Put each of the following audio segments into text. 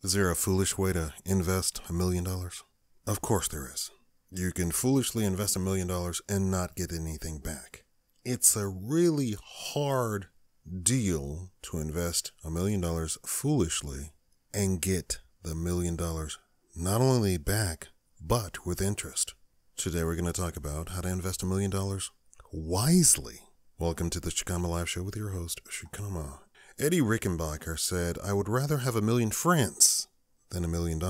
Is there a foolish way to invest $1 million? Of course there is. You can foolishly invest $1 million and not get anything back. It's a really hard deal to invest $1 million foolishly and get the $1 million not only back, but with interest. Today we're going to talk about how to invest $1 million wisely. Welcome to the Shakaama Live Show with your host, Shakaama. Eddie Rickenbacker said, "I would rather have 1 million friends than $1 million."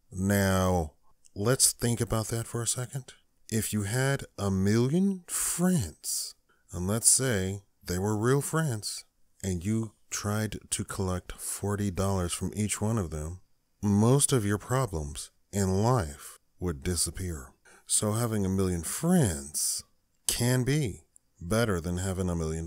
Now, let's think about that for a second. If you had 1 million friends, and let's say they were real friends, and you tried to collect $40 from each one of them, most of your problems in life would disappear. So having 1 million friends can be better than having $1 million.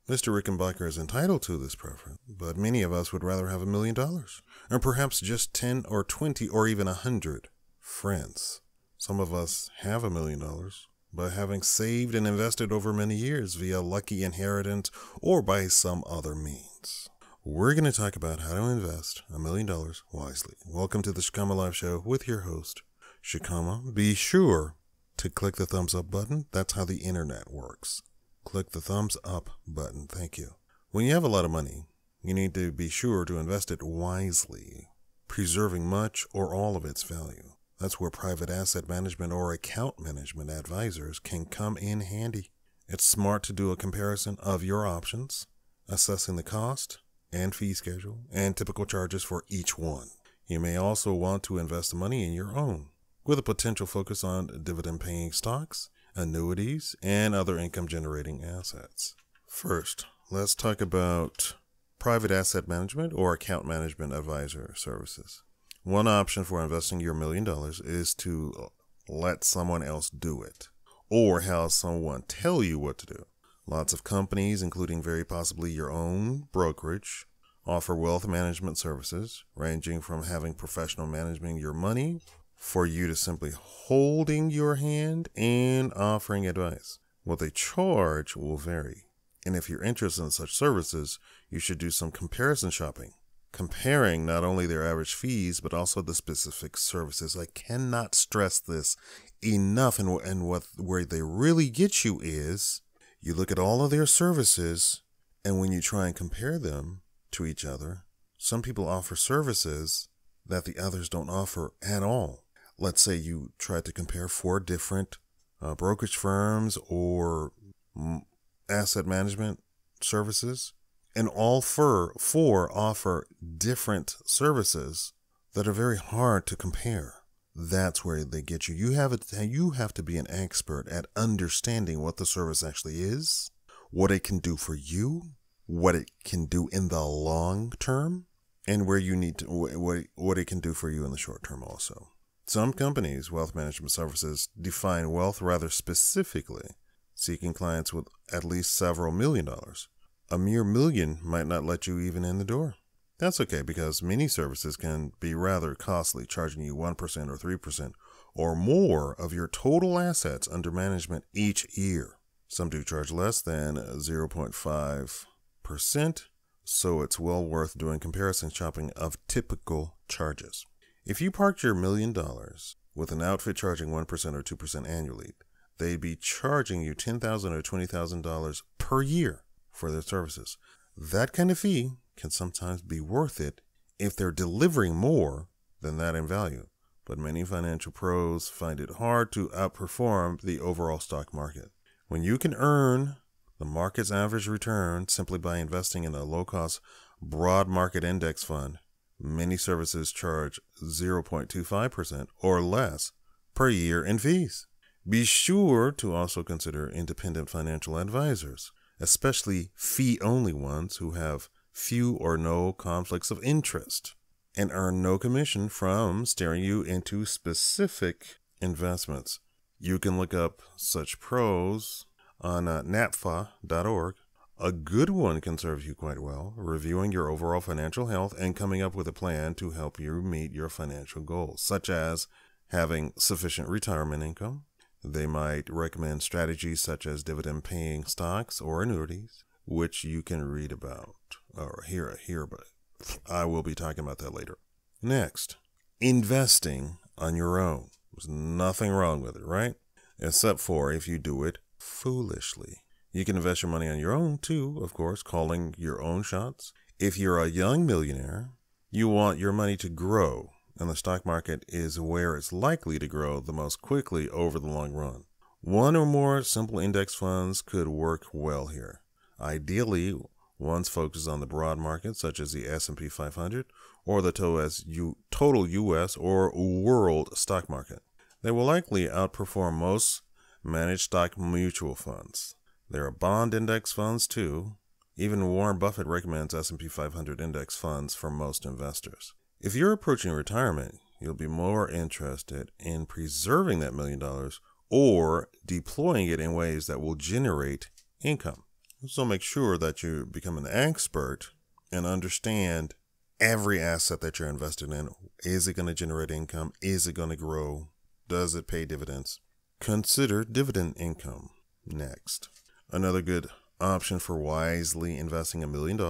Mr. Rickenbacker is entitled to this preference, but many of us would rather have $1 million, or perhaps just 10 or 20 or even 100 friends. Some of us have $1 million by having saved and invested over many years via lucky inheritance or by some other means. We're going to talk about how to invest $1 million wisely. Welcome to the Shakaama Live Show with your host, Shakaama. Be sure to click the thumbs up button. That's how the internet works. Click the thumbs up button. Thank you. When you have a lot of money, you need to be sure to invest it wisely, preserving much or all of its value. That's where private asset management or account management advisors can come in handy. It's smart to do a comparison of your options, assessing the cost and fee schedule and typical charges for each one. You may also want to invest the money in your own, with a potential focus on dividend-paying stocks, annuities, and other income-generating assets. First, let's talk about private asset management or account management advisor services. One option for investing your $1 million is to let someone else do it, or have someone tell you what to do. Lots of companies, including very possibly your own brokerage, offer wealth management services, ranging from having professional managing your money for you to simply holding your hand and offering advice. What they charge will vary. And if you're interested in such services, you should do some comparison shopping, comparing not only their average fees, but also the specific services. I cannot stress this enough. And where they really get you is you look at all of their services, and when you try and compare them to each other, some people offer services that the others don't offer at all. Let's say you try to compare 4 different brokerage firms or asset management services, and all 4 offer different services that are very hard to compare. That's where they get you. You have to be an expert at understanding what the service actually is, what it can do for you, what it can do in the long term, and where you need to what it can do for you in the short term also. Some companies, wealth management services, define wealth rather specifically, seeking clients with at least several $1 million. A mere $1 million might not let you even in the door. That's okay, because many services can be rather costly, charging you 1% or 3% or more of your total assets under management each year. Some do charge less than 0.5%, so it's well worth doing comparison shopping of typical charges. If you parked your $1 million with an outfit charging 1% or 2% annually, they'd be charging you $10,000 or $20,000 per year for their services. That kind of fee can sometimes be worth it if they're delivering more than that in value, but many financial pros find it hard to outperform the overall stock market. When you can earn the market's average return simply by investing in a low-cost, broad market index fund, many services charge 0.25% or less per year in fees. Be sure to also consider independent financial advisors, especially fee-only ones who have few or no conflicts of interest and earn no commission from steering you into specific investments. You can look up such pros on napfa.org. A good one can serve you quite well, reviewing your overall financial health and coming up with a plan to help you meet your financial goals, such as having sufficient retirement income. They might recommend strategies such as dividend-paying stocks or annuities, which you can read about or hear about I will be talking about that later. Next, investing on your own. There's nothing wrong with it, right? Except for if you do it foolishly. You can invest your money on your own too, of course, calling your own shots. If you're a young millionaire, you want your money to grow, and the stock market is where it's likely to grow the most quickly over the long run. One or more simple index funds could work well here. Ideally, one's focused on the broad market, such as the S&P 500 or the total U.S. or world stock market. They will likely outperform most managed stock mutual funds. There are bond index funds too. Even Warren Buffett recommends S&P 500 index funds for most investors. If you're approaching retirement, you'll be more interested in preserving that $1 million or deploying it in ways that will generate income. So make sure that you become an expert and understand every asset that you're invested in. Is it going to generate income? Is it going to grow? Does it pay dividends? Consider dividend income next. Another good option for wisely investing $1 million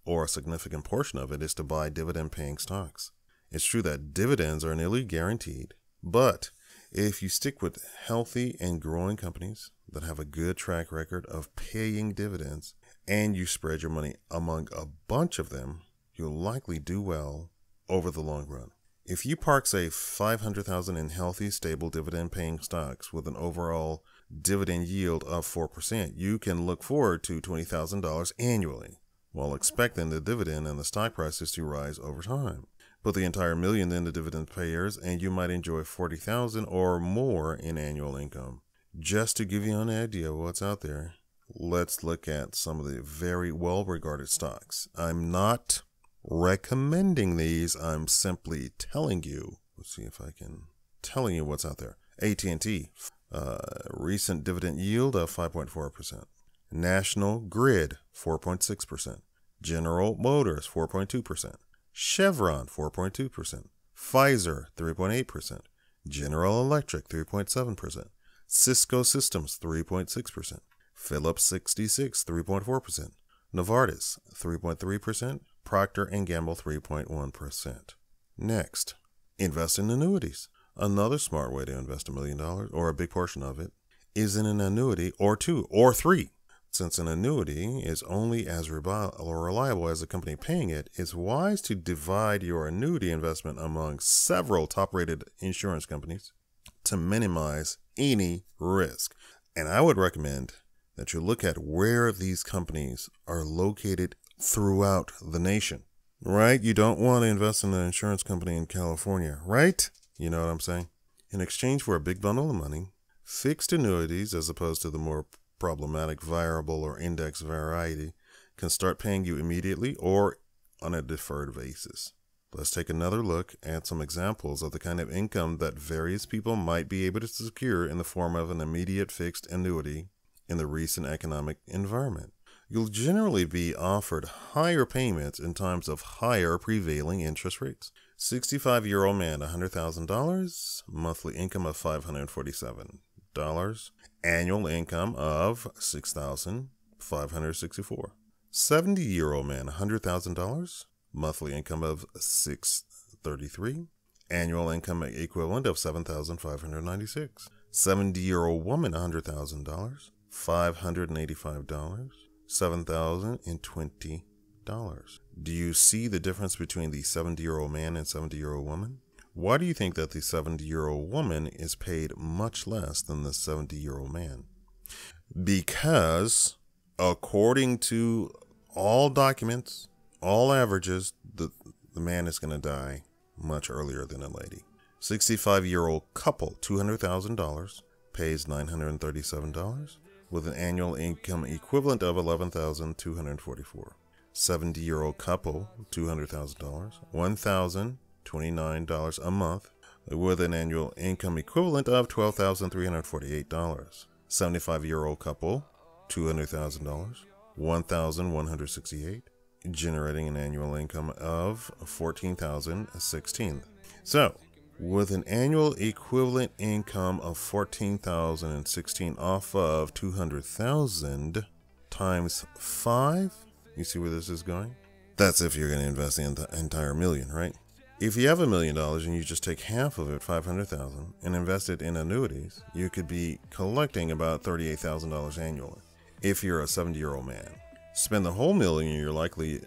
or a significant portion of it is to buy dividend-paying stocks. It's true that dividends are nearly guaranteed, but if you stick with healthy and growing companies that have a good track record of paying dividends and you spread your money among a bunch of them, you'll likely do well over the long run. If you park, say, $500,000 in healthy, stable dividend-paying stocks with an overall dividend yield of 4%, you can look forward to $20,000 annually while expecting the dividend and the stock prices to rise over time. Put the entire $1 million into dividend payers and you might enjoy $40,000 or more in annual income. Just to give you an idea of what's out there, let's look at some of the very well-regarded stocks. I'm not recommending these. I'm simply telling you. Let's see if I can telling you what's out there. AT&T, recent dividend yield of 5.4%. National Grid, 4.6%. General Motors, 4.2%. Chevron, 4.2%. Pfizer, 3.8%. General Electric, 3.7%. Cisco Systems, 3.6%. Phillips 66, 3.4%. Novartis, 3.3%. Procter & Gamble, 3.1%. Next, invest in annuities. Another smart way to invest $1 million, or a big portion of it, is in an annuity or two or three. Since an annuity is only as reliable as the company paying it, it's wise to divide your annuity investment among several top-rated insurance companies to minimize any risk. And I would recommend that you look at where these companies are located throughout the nation, right? You don't want to invest in an insurance company in California, right? You know what I'm saying? In exchange for a big bundle of money, fixed annuities, as opposed to the more problematic variable or index variety, can start paying you immediately or on a deferred basis. Let's take another look at some examples of the kind of income that various people might be able to secure in the form of an immediate fixed annuity in the recent economic environment. You'll generally be offered higher payments in times of higher prevailing interest rates. 65-year-old man, $100,000, monthly income of $547, annual income of $6,564. 70-year-old man, $100,000, monthly income of $633, annual income equivalent of $7,596. 70-year-old woman, $100,000, $585, $7,020. Do you see the difference between the 70-year-old man and 70-year-old woman? Why do you think that the 70-year-old woman is paid much less than the 70-year-old man? Because according to all documents, all averages, the man is going to die much earlier than a lady. 65-year-old couple, $200,000, pays $937 with an annual income equivalent of $11,244. 70-year-old couple, $200,000, $1,029 a month with an annual income equivalent of $12,348. 75-year-old couple, $200,000, $1,168, generating an annual income of $14,016. So, with an annual equivalent income of $14,016 off of $200,000 times 5, you see where this is going? That's if you're going to invest the entire million, right? If you have $1 million and you just take half of it, $500,000, and invest it in annuities, you could be collecting about $38,000 annually. If you're a 70-year-old man, spend the whole million, you're likely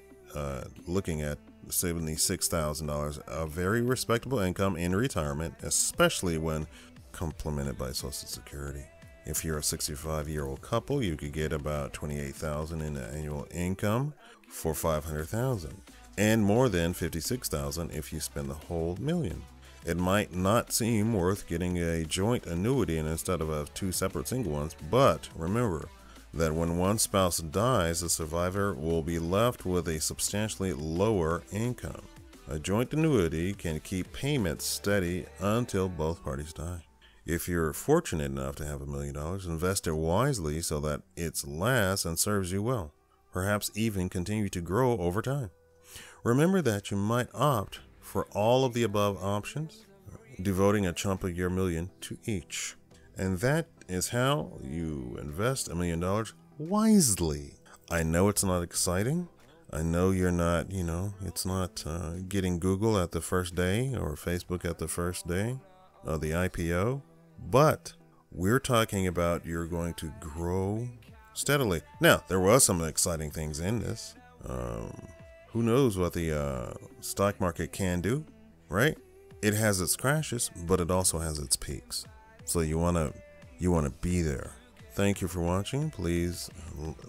looking at $76,000, a very respectable income in retirement, especially when complemented by Social Security. If you're a 65-year-old couple, you could get about $28,000 in annual income for $500,000, and more than $56,000 if you spend the whole million. It might not seem worth getting a joint annuity instead of two separate single ones, but remember that when one spouse dies, the survivor will be left with a substantially lower income. A joint annuity can keep payments steady until both parties die. If you're fortunate enough to have $1 million, invest it wisely so that it lasts and serves you well, perhaps even continue to grow over time. Remember that you might opt for all of the above options, devoting a chunk of your million to each. And that is how you invest $1 million wisely. I know it's not exciting. I know you're not, it's not getting Google at the first day or Facebook at the first day of the IPO. But we're talking about you're going to grow steadily. Now, there was some exciting things in this. Who knows what the stock market can do, right? It has its crashes, but it also has its peaks. So you want to be there. Thank you for watching. Please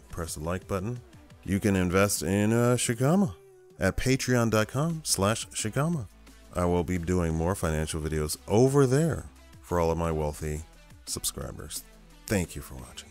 press the like button. You can invest in Shakaama at patreon.com/Shakaama. I will be doing more financial videos over there for all of my wealthy subscribers. Thank you for watching.